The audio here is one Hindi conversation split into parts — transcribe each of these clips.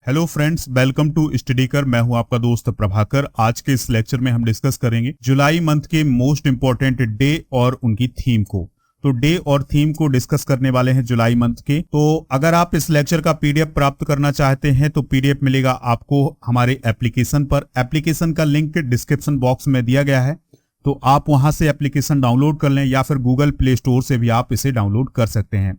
Hello friends, welcome to StudyKar. मैं हूं आपका दोस्त प्रभाकर। आज के इस लेक्चर में हम डिस्कस करेंगे जुलाई मंथ के मोस्ट इंपॉर्टेंट डे और उनकी थीम को। तो डे और थीम को डिस्कस करने वाले हैं जुलाई मंथ के। तो अगर आप इस लेक्चर का पीडीएफ प्राप्त करना चाहते हैं तो पीडीएफ मिलेगा आपको हमारे एप्लीकेशन पर। एप्लीकेशन का लिंक डिस्क्रिप्शन बॉक्स में दिया गया है, तो आप वहां से एप्लीकेशन डाउनलोड कर लें या फिर गूगल प्ले स्टोर से भी आप इसे डाउनलोड कर सकते हैं।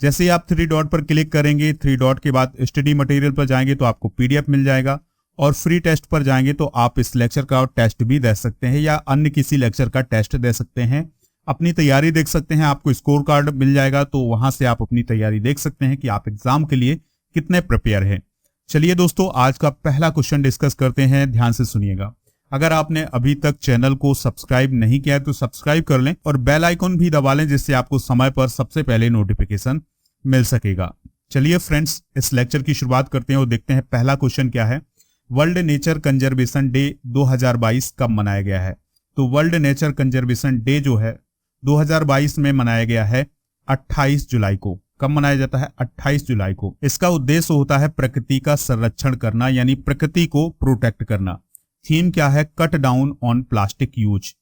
जैसे ही आप 3 डॉट पर क्लिक करेंगे, 3 डॉट के बाद स्टडी मटेरियल पर जाएंगे तो आपको पीडीएफ मिल जाएगा, और फ्री टेस्ट पर जाएंगे तो आप इस लेक्चर का टेस्ट भी दे सकते हैं या अन्य किसी लेक्चर का टेस्ट दे सकते हैं। अपनी तैयारी देख सकते हैं, आपको स्कोर कार्ड मिल जाएगा, तो वहां से आप अपनी तैयारी देख सकते हैं कि आप एग्जाम के लिए कितने प्रिपेयर हैं। चलिए दोस्तों, आज का पहला क्वेश्चन डिस्कस करते हैं। ध्यान से सुनिएगा। अगर आपने अभी तक चैनल को सब्सक्राइब नहीं किया है तो सब्सक्राइब कर लें और बेल आइकन भी दबा लें, जिससे आपको समय पर सबसे पहले नोटिफिकेशन मिल सकेगा। चलिए फ्रेंड्स, इस लेक्चर की शुरुआत करते हैं और देखते हैं पहला क्वेश्चन क्या है। वर्ल्ड नेचर कंजर्वेशन डे 2022 कब मनाया गया है? तो वर्ल्ड नेचर कंजर्वेशन डे जो है 2022 में मनाया गया है 28 जुलाई को। कब मनाया जाता है? 28 जुलाई को। इसका उद्देश्य होता है प्रकृति का संरक्षण करना, यानी प्रकृति को प्रोटेक्ट करना। थीम क्या है? Cut down on plastic use.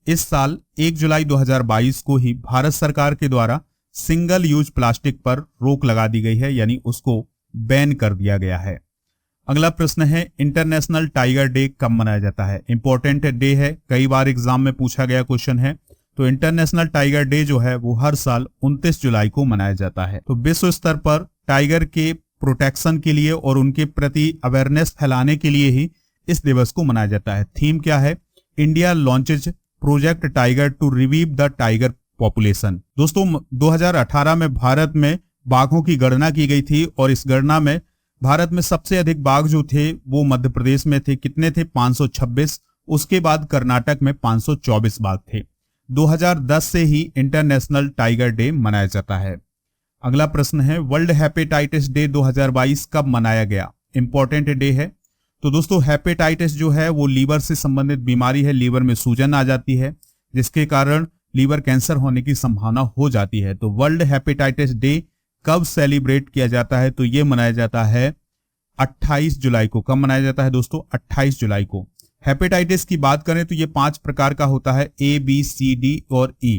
इस साल 1 जुलाई 2022 को ही भारत सरकार के द्वारा सिंगल यूज प्लास्टिक पर रोक लगा दी गई है, यानी उसको बैन कर दिया गया है। अगला प्रश्न है, इंटरनेशनल टाइगर डे कब मनाया जाता है? इंपॉर्टेंट डे है, कई बार एग्जाम में पूछा गया क्वेश्चन है। तो इंटरनेशनल टाइगर डे जो है वो हर साल 29 जुलाई को मनाया जाता है। तो विश्व स्तर पर टाइगर के प्रोटेक्शन के लिए और उनके प्रति अवेयरनेस फैलाने के लिए ही इस दिवस को मनाया जाता है। थीम क्या है? India launches project tiger to revive the tiger population. दोस्तों, 2018 में भारत में बाघों की गणना की गई थी और इस गणना में भारत में सबसे अधिक बाघ जो थे वो मध्य प्रदेश में थे। कितने थे? 526। उसके बाद कर्नाटक में 524 बाघ थे। 2010 से ही इंटरनेशनल टाइगर डे मनाया जाता है। अगला प्रश्न है, वर्ल्ड हेपेटाइटिस डे 2022 कब मनाया गया? इंपॉर्टेंट डे है। तो दोस्तों, हेपेटाइटिस जो है वो लीवर से संबंधित बीमारी है। लीवर में सूजन आ जाती है, जिसके कारण लीवर कैंसर होने की संभावना हो जाती है। तो वर्ल्ड हेपेटाइटिस डे कब सेलिब्रेट किया जाता है? तो ये मनाया जाता है 28 जुलाई को। कब मनाया जाता है दोस्तों? 28 जुलाई को। हेपेटाइटिस की बात करें तो ये 5 प्रकार का होता है, A, B, C, D और E।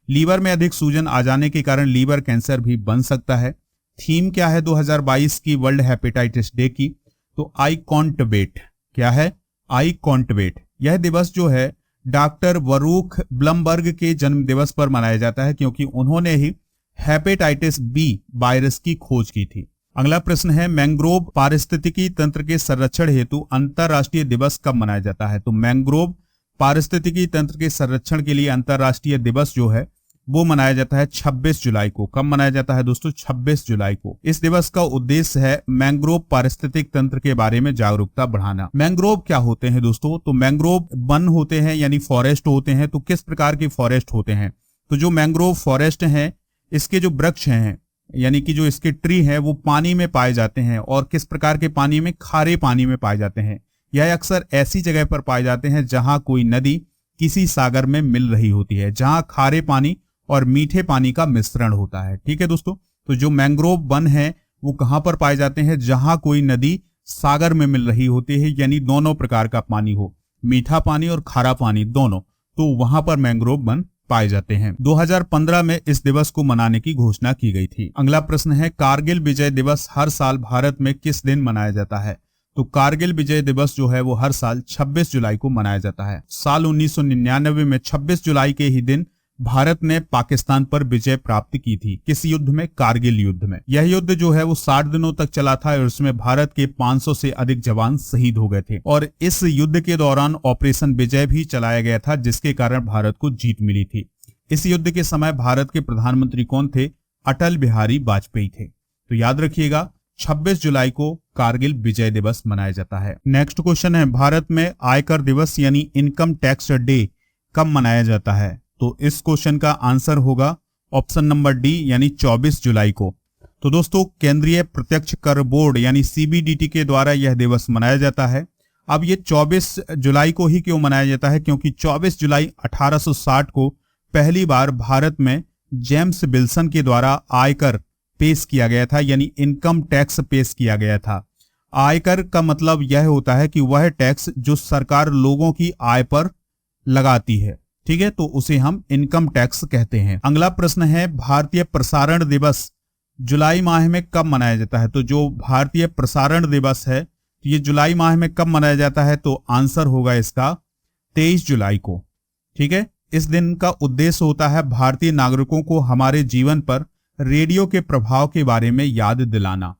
लीवर में अधिक सूजन आ जाने के कारण लीवर कैंसर भी बन सकता है। थीम क्या है 2022 की वर्ल्ड हेपेटाइटिस डे की? तो आई कांट वेट। क्या है? I can't wait. यह दिवस जो है डॉक्टर वरूख ब्लमबर्ग के जन्म दिवस पर मनाया जाता है, क्योंकि उन्होंने ही हेपेटाइटिस बी वायरस की खोज की थी। अगला प्रश्न है, मैंग्रोव पारिस्थितिकी तंत्र के संरक्षण हेतु अंतरराष्ट्रीय दिवस कब मनाया जाता है? तो मैंग्रोव पारिस्थितिकी तंत्र के संरक्षण के लिए अंतरराष्ट्रीय दिवस जो है वो मनाया जाता है 26 जुलाई को। कब मनाया जाता है दोस्तों? 26 जुलाई को। इस दिवस का उद्देश्य है मैंग्रोव पारिस्थितिक तंत्र के बारे में जागरूकता बढ़ाना। मैंग्रोव क्या होते हैं दोस्तों? तो मैंग्रोव वन होते हैं, यानी फॉरेस्ट होते हैं। तो किस प्रकार के फॉरेस्ट होते हैं? तो जो मैंग्रोव फॉरेस्ट हैं, इसके जो वृक्ष हैं, यानी कि जो इसके ट्री हैं, वो पानी में पाए जाते हैं। और किस प्रकार के पानी में? खारे पानी में पाए जाते हैं। यह अक्सर ऐसी जगह पर पाए जाते हैं जहां कोई नदी किसी सागर में मिल रही होती है, जहां खारे पानी और मीठे पानी का मिश्रण होता है। ठीक है दोस्तों, तो जो मैंग्रोव वन है वो कहां पर पाए जाते हैं? जहां कोई नदी सागर में मिल रही होती है, यानी दोनों प्रकार का पानी हो, मीठा पानी और खारा पानी दोनों, तो वहां पर मैंग्रोव वन पाए जाते हैं। 2015 में इस दिवस को मनाने की घोषणा की गई थी। अगला प्रश्न है, कारगिल विजय दिवस हर साल भारत में किस दिन मनाया जाता है? तो कारगिल विजय दिवस जो है वो हर साल 26 जुलाई को मनाया जाता है। साल 1999 में 26 जुलाई के ही दिन भारत ने पाकिस्तान पर विजय प्राप्त की थी। किस युद्ध में? कारगिल युद्ध में। यह युद्ध जो है वो 60 दिनों तक चला था और इसमें भारत के 500 से अधिक जवान शहीद हो गए थे। और इस युद्ध के दौरान ऑपरेशन विजय भी चलाया गया था, जिसके कारण भारत को जीत मिली थी। इस युद्ध के समय भारत के प्रधानमंत्री कौन थे? अटल बिहारी वाजपेयी थे। तो याद रखिएगा, 26 जुलाई को कारगिल विजय दिवस मनाया जाता है। नेक्स्ट क्वेश्चन है, भारत में आयकर दिवस यानी इनकम टैक्स डे कब मनाया जाता है? तो इस क्वेश्चन का आंसर होगा ऑप्शन नंबर डी, यानी 24 जुलाई को। तो दोस्तों, केंद्रीय प्रत्यक्ष कर बोर्ड यानी सीबीडीटी के द्वारा यह दिवस मनाया जाता है। अब ये 24 जुलाई को ही क्यों मनाया जाता है? क्योंकि 24 जुलाई 1860 को पहली बार भारत में जेम्स विल्सन के द्वारा आयकर पेश किया गया था, यानी इनकम टैक्स पेश किया गया था। आयकर का मतलब यह होता है कि वह टैक्स जो सरकार लोगों की आय पर लगाती है, ठीक है, तो उसे हम इनकम टैक्स कहते हैं। अगला प्रश्न है भारतीय प्रसारण दिवस जुलाई माह में कब मनाया जाता है? तो जो भारतीय प्रसारण दिवस है तो ये जुलाई माह में कब मनाया जाता है? तो आंसर होगा इसका 23 जुलाई को, ठीक है। इस दिन का उद्देश्य होता है भारतीय नागरिकों को हमारे जीवन पर रेडियो के प्रभाव के बारे में याद दिलाना।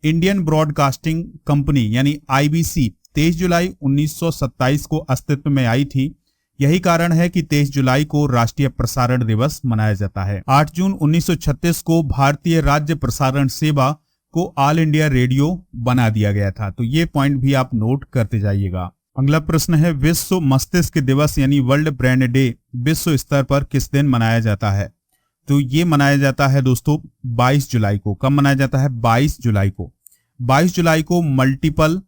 इंडियन ब्रॉडकास्टिंग कंपनी यानी आईबीसी 23 जुलाई 1927 को अस्तित्व में आई थी। यही कारण है कि 23 जुलाई को राष्ट्रीय प्रसारण दिवस मनाया जाता है। 8 जून 1936 को भारतीय राज्य प्रसारण सेवा को ऑल इंडिया रेडियो बना दिया गया था। तो ये पॉइंट भी आप नोट करते जाइएगा। अगला प्रश्न है विश्व मस्तिष्क दिवस यानी वर्ल्ड ब्रेन डे विश्व स्तर पर किस दिन मनाया जाता है? तो ये मनाया जाता है दोस्तों 22 जुलाई को। कब मनाया जाता है? 22 जुलाई को। 22 जुलाई को मल्टीपल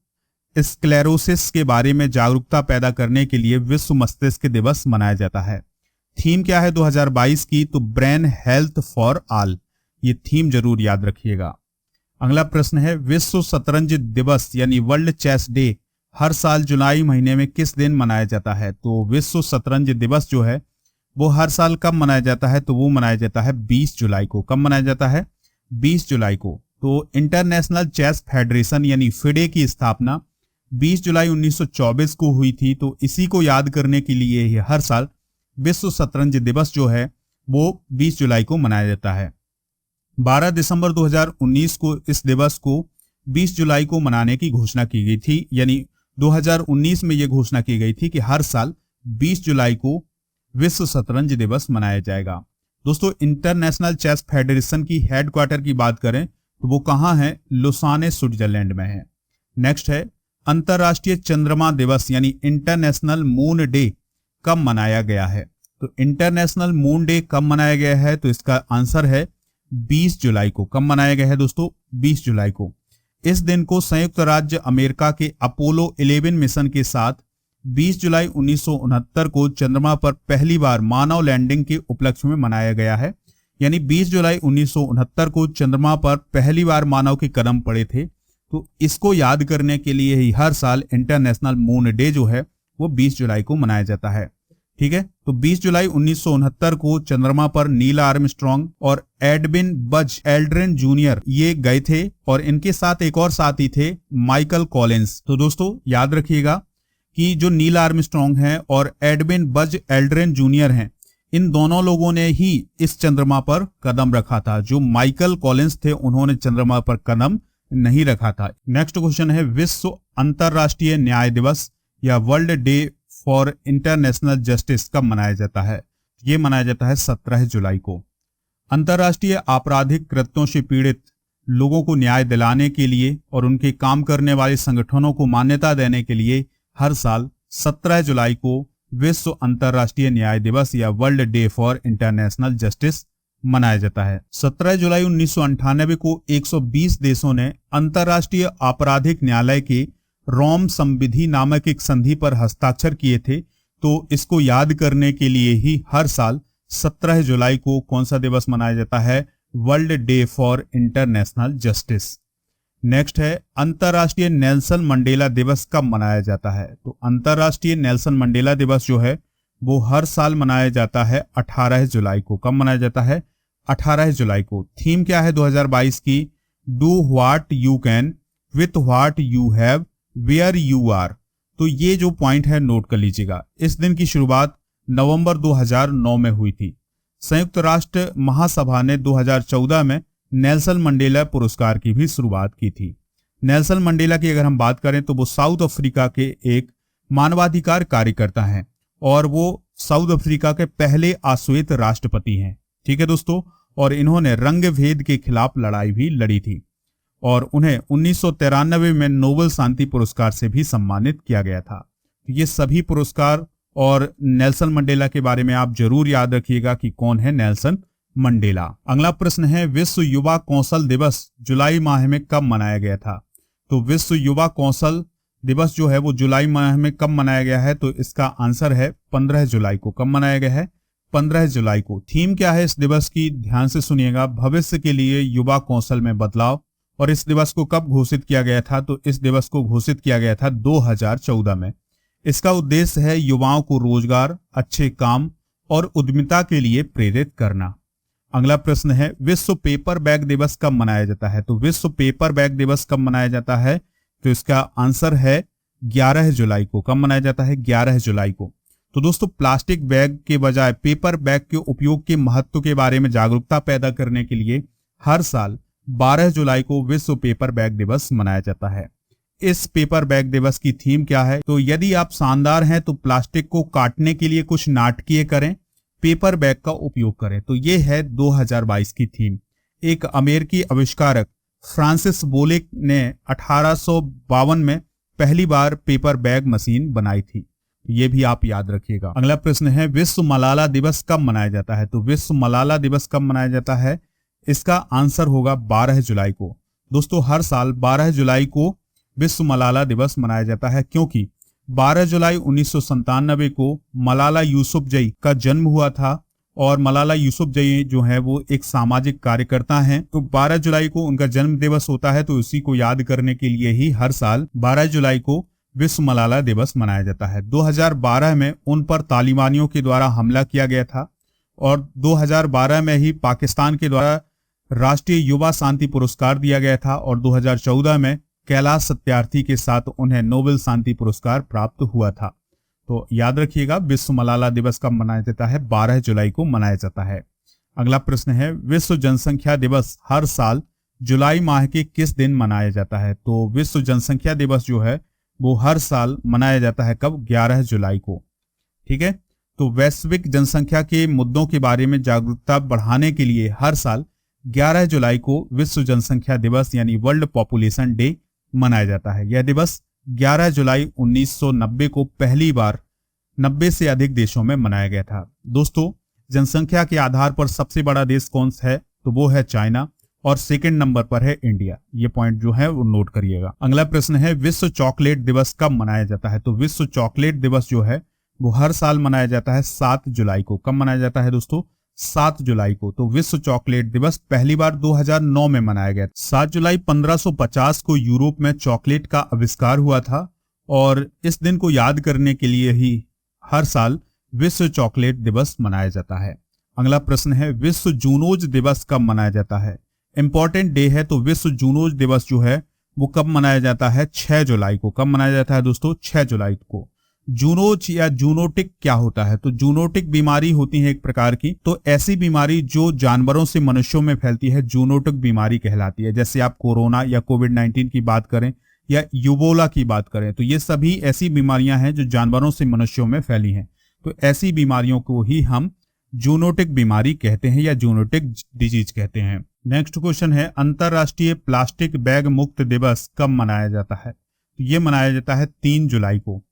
स्क्लेरोसिस के बारे में जागरूकता पैदा करने के लिए विश्व मस्तिष्क दिवस मनाया जाता है। थीम क्या है 2022 की? तो ब्रेन हेल्थ फॉर ऑल। ये थीम जरूर याद रखिएगा। अगला प्रश्न है विश्व शतरंज दिवस यानी वर्ल्ड चेस डे हर साल जुलाई महीने में किस दिन मनाया जाता है? तो विश्व शतरंज दिवस जो है वो हर साल कब मनाया जाता है? तो वो मनाया जाता है 20 जुलाई को। कब मनाया जाता है? 20 जुलाई को। तो इंटरनेशनल चेस फेडरेशन यानी फिडे की स्थापना 20 जुलाई 1924 को हुई थी। तो इसी को याद करने के लिए ही हर साल विश्व शतरंज दिवस जो है वो 20 जुलाई को मनाया जाता है। 12 दिसंबर 2019 को इस दिवस को 20 जुलाई को मनाने की घोषणा की गई थी। यानी 2019 में यह घोषणा की गई थी कि हर साल 20 जुलाई को विश्व शतरंज दिवस मनाया जाएगा। दोस्तों इंटरनेशनल चेस फेडरेशन की हेडक्वार्टर की बात करें तो वो कहाँ है? लुसाने स्विट्जरलैंड में है। नेक्स्ट है अंतरराष्ट्रीय चंद्रमा दिवस यानी इंटरनेशनल मून डे कब मनाया गया है? तो इंटरनेशनल मून डे कब मनाया गया है? तो इसका आंसर है 20 जुलाई को। कब मनाया गया है दोस्तों? 20 जुलाई को। इस दिन को संयुक्त राज्य अमेरिका के अपोलो 11 मिशन के साथ 20 जुलाई 1969 को चंद्रमा पर पहली बार मानव लैंडिंग के उपलक्ष्य में मनाया गया है। यानी 20 जुलाई 1969 को चंद्रमा पर पहली बार मानव के कदम पड़े थे। तो इसको याद करने के लिए ही हर साल इंटरनेशनल मून डे जो है वो 20 जुलाई को मनाया जाता है, ठीक है। तो 20 जुलाई 1969 को चंद्रमा पर नील आर्मस्ट्रॉन्ग और एडविन बज एल्ड्रिन जूनियर ये गए थे और इनके साथ एक और साथी थे माइकल कॉलिंस। तो दोस्तों याद रखिएगा कि जो नील आर्मस्ट्रॉन्ग हैं और एडविन बज एल्ड्रिन जूनियर हैं, इन दोनों लोगों ने ही इस चंद्रमा पर कदम रखा था। जो माइकल कॉलिंस थे उन्होंने चंद्रमा पर कदम नहीं रखा था। नेक्स्ट क्वेश्चन है विश्व अंतरराष्ट्रीय न्याय दिवस या world day for international justice कब मनाया जाता है? ये मनाया जाता है 17 जुलाई को। अंतरराष्ट्रीय आपराधिक कृत्यों से पीड़ित लोगों को न्याय दिलाने के लिए और उनके काम करने वाले संगठनों को मान्यता देने के लिए हर साल 17 जुलाई को विश्व अंतरराष्ट्रीय न्याय दिवस या world day for international justice मनाया जाता है। 17 जुलाई 1998 को 120 देशों ने अंतरराष्ट्रीय आपराधिक न्यायालय के रोम संविधि नामक एक संधि पर हस्ताक्षर किए थे। तो इसको याद करने के लिए ही हर साल 17 जुलाई को कौन सा दिवस मनाया जाता है? World day for international justice. Next है अंतरराष्ट्रीय नेल्सन मंडेला दिवस कब मनाया जाता है? तो अंतरराष्ट्रीय नेल्सन मंडेला दिवस जो है वो हर साल मनाया जाता है 18 जुलाई को। कब मनाया जाता है? 18 जुलाई को। थीम क्या है 2022 की? Do what you can with what you have where you are. तो ये जो पॉइंट है नोट कर लीजिएगा। इस दिन की शुरुआत नवंबर 2009 में हुई थी। संयुक्त राष्ट्र महासभा ने 2014 में नेल्सन मंडेला पुरस्कार की भी शुरुआत की थी। नेल्सन मंडेला की अगर हम बात करें तो वो साउथ अफ्रीका के एक मानवाधिकार कार्यकर्ता हैं और वो साउथ अफ्रीका के पहले आश्वेत राष्ट्रपति हैं, ठीक है दोस्तों। और इन्होंने रंग भेद के खिलाफ लड़ाई भी लड़ी थी और उन्हें 1993 में नोबेल शांति पुरस्कार से भी सम्मानित किया गया था। ये सभी पुरस्कार और नेल्सन मंडेला के बारे में आप जरूर याद रखिएगा कि कौन है नेल्सन मंडेला। अगला प्रश्न है विश्व युवा कौशल दिवस जुलाई माह में कब मनाया गया था? तो विश्व युवा कौशल दिवस जो है वो जुलाई माह में कब मनाया गया है? तो इसका आंसर है 15 जुलाई को। कब मनाया गया है? 15 जुलाई को। थीम क्या है इस दिवस की? ध्यान से सुनिएगा। भविष्य के लिए युवा कौशल में बदलाव और इस दिवस को कब घोषित किया गया था? तो इस दिवस को घोषित किया गया था 2014 में। इसका उद्देश्य है युवाओं को रोजगार, अच्छे काम और उद्यमिता के लिए प्रेरित करना। अगला प्रश्न है, विश्व पेपर बैग दिवस कब मनाया जाता है? तो विश्व पेपर बैग दिवस कब मनाया जाता है? तो इसका आंसर है 11 जुलाई को। कब मनाया जाता है? 11 जुलाई को। तो दोस्तों, प्लास्टिक बैग के बजाय पेपर बैग के उपयोग के महत्व के बारे में जागरूकता पैदा करने के लिए हर साल 12 जुलाई को विश्व पेपर बैग दिवस मनाया जाता है। इस पेपर बैग दिवस की थीम क्या है? तो यदि आप शानदार हैं तो प्लास्टिक को काटने के लिए कुछ नाटकीय करें, पेपर बैग का उपयोग करें। तो ये है 2022 की थीम। एक अमेरिकी आविष्कारक फ्रांसिस बोलेक ने 1852 में पहली बार पेपर बैग मशीन बनाई थी। ये भी आप याद रखिएगा। अगला प्रश्न है, विश्व मलाला दिवस कब मनाया जाता है? तो विश्व मलाला दिवस कब मनाया जाता है? इसका आंसर होगा 12 जुलाई को। दोस्तों, हर साल 12 जुलाई को विश्व मलाला दिवस मनाया जाता है, क्योंकि 12 जुलाई 1997 को मलाला यूसुफजई का जन्म हुआ था और मलाला यूसुफजई जो है वो एक सामाजिक कार्यकर्ता हैं। तो 12 जुलाई को उनका जन्म दिवस होता है, तो उसी को याद करने के लिए ही हर साल 12 जुलाई को विश्व मलाला दिवस मनाया जाता है। 2012 में उन पर तालिबानियों के द्वारा हमला किया गया था और 2012 में ही पाकिस्तान के द्वारा राष्ट्रीय युवा शांति पुरस्कार दिया गया था और 2014 में कैलाश सत्यार्थी के साथ उन्हें नोबेल शांति पुरस्कार प्राप्त हुआ था। तो याद रखिएगा, विश्व मलाला दिवस कब मनाया जाता है? 12 जुलाई को मनाया जाता है। अगला प्रश्न है, विश्व जनसंख्या दिवस हर साल जुलाई माह के किस दिन मनाया जाता है? तो विश्व जनसंख्या दिवस जो है वो हर साल मनाया जाता है कब? 11 जुलाई को। ठीक है, तो वैश्विक जनसंख्या के मुद्दों के बारे में जागरूकता बढ़ाने के लिए हर साल 11 जुलाई को विश्व जनसंख्या दिवस यानी वर्ल्ड पॉपुलेशन डे मनाया जाता है। यह दिवस 11 जुलाई 1990 को पहली बार 90 से अधिक देशों में मनाया गया था। दोस्तों, जनसंख्या के आधार पर सबसे बड़ा देश कौन सा है? तो वो है चाइना और सेकंड नंबर पर है इंडिया। ये पॉइंट जो है वो नोट करिएगा। अगला प्रश्न है, विश्व चॉकलेट दिवस कब मनाया जाता है? तो विश्व चॉकलेट दिवस जो है वो हर साल मनाया जाता है 7 जुलाई को। कब मनाया जाता है दोस्तों? 7 जुलाई को। तो विश्व चॉकलेट दिवस पहली बार 2009 में मनाया गया। 7 जुलाई 1550 को यूरोप में चॉकलेट का आविष्कार हुआ था और इस दिन को याद करने के लिए ही हर साल विश्व चॉकलेट दिवस मनाया जाता है। अगला प्रश्न है, विश्व जूनोज दिवस कब मनाया जाता है? इंपॉर्टेंट डे है, तो विश्व जूनोज दिवस जो है वो कब मनाया जाता है? 6 जुलाई को। कब मनाया जाता है दोस्तों? 6 जुलाई को। जूनोज या जूनोटिक क्या होता है? तो जूनोटिक बीमारी होती है एक प्रकार की, तो ऐसी बीमारी जो जानवरों से मनुष्यों में फैलती है जूनोटिक बीमारी कहलाती है। जैसे आप कोरोना या कोविड-19 की बात करें या यूबोला की बात करें, तो ये सभी ऐसी बीमारियां हैं जो जानवरों से मनुष्यों में फैली हैं। तो ऐसी बीमारियों को ही हम जूनोटिक बीमारी कहते हैं या जूनोटिक डिजीज कहते हैं। नेक्स्ट क्वेश्चन है, अंतरराष्ट्रीय प्लास्टिक बैग मुक्त दिवस कब मनाया जाता है? तो ये मनाया जाता है 3 जुलाई को।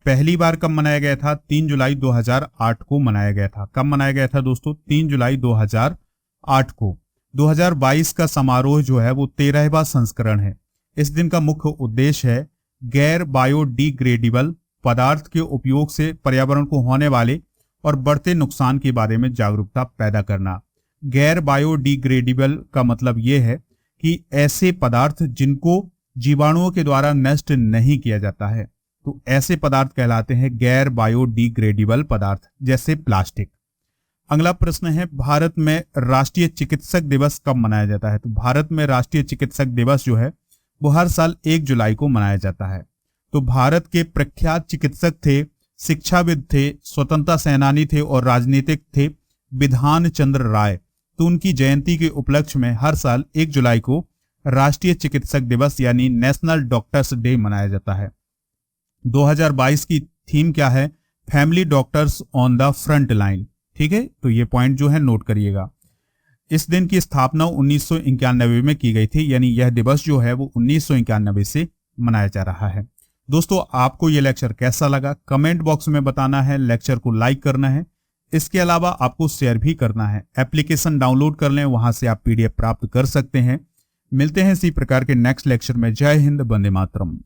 पहली बार कब मनाया गया था? 3 जुलाई 2008 को मनाया गया था। कब मनाया गया था दोस्तों? 3 जुलाई 2008 को। 2022 का समारोह जो है वो 13वां संस्करण है। इस दिन का मुख्य उद्देश्य है गैर बायोडिग्रेडेबल पदार्थ के उपयोग से पर्यावरण को होने वाले और बढ़ते नुकसान के बारे में जागरूकता पैदा करना। गैर बायोडिग्रेडेबल का मतलब यह है कि ऐसे पदार्थ जिनको जीवाणुओं के द्वारा नष्ट नहीं किया जाता है, तो ऐसे पदार्थ कहलाते हैं गैर बायोडिग्रेडेबल पदार्थ, जैसे प्लास्टिक। अगला प्रश्न है, भारत में राष्ट्रीय चिकित्सक दिवस कब मनाया जाता है? तो भारत में राष्ट्रीय चिकित्सक दिवस जो है वो हर साल 1 जुलाई को मनाया जाता है। तो भारत के प्रख्यात चिकित्सक थे, शिक्षाविद थे, स्वतंत्रता सेनानी थे और राजनीतिक थे बिधान चंद्र राय। तो उनकी जयंती के उपलक्ष्य में हर साल 1 जुलाई को राष्ट्रीय चिकित्सक दिवस यानी नेशनल डॉक्टर्स डे मनाया जाता है। 2022 की थीम क्या है? Family doctors on the front line. ठीक है, तो ये पॉइंट जो है नोट करिएगा। इस दिन की स्थापना 1991 में की गई थी, यानी यह दिवस जो है वो 1991 से मनाया जा रहा है। दोस्तों, आपको ये लेक्चर कैसा लगा कमेंट बॉक्स में बताना है, लेक्चर को लाइक करना है, इसके अलावा आपको शेयर भी करना है। एप्लीकेशन डाउनलोड कर लें, वहां से आप PDF प्राप्त कर सकते हैं। मिलते हैं इसी प्रकार के नेक्स्ट लेक्चर में। जय हिंद, वंदे मातरम।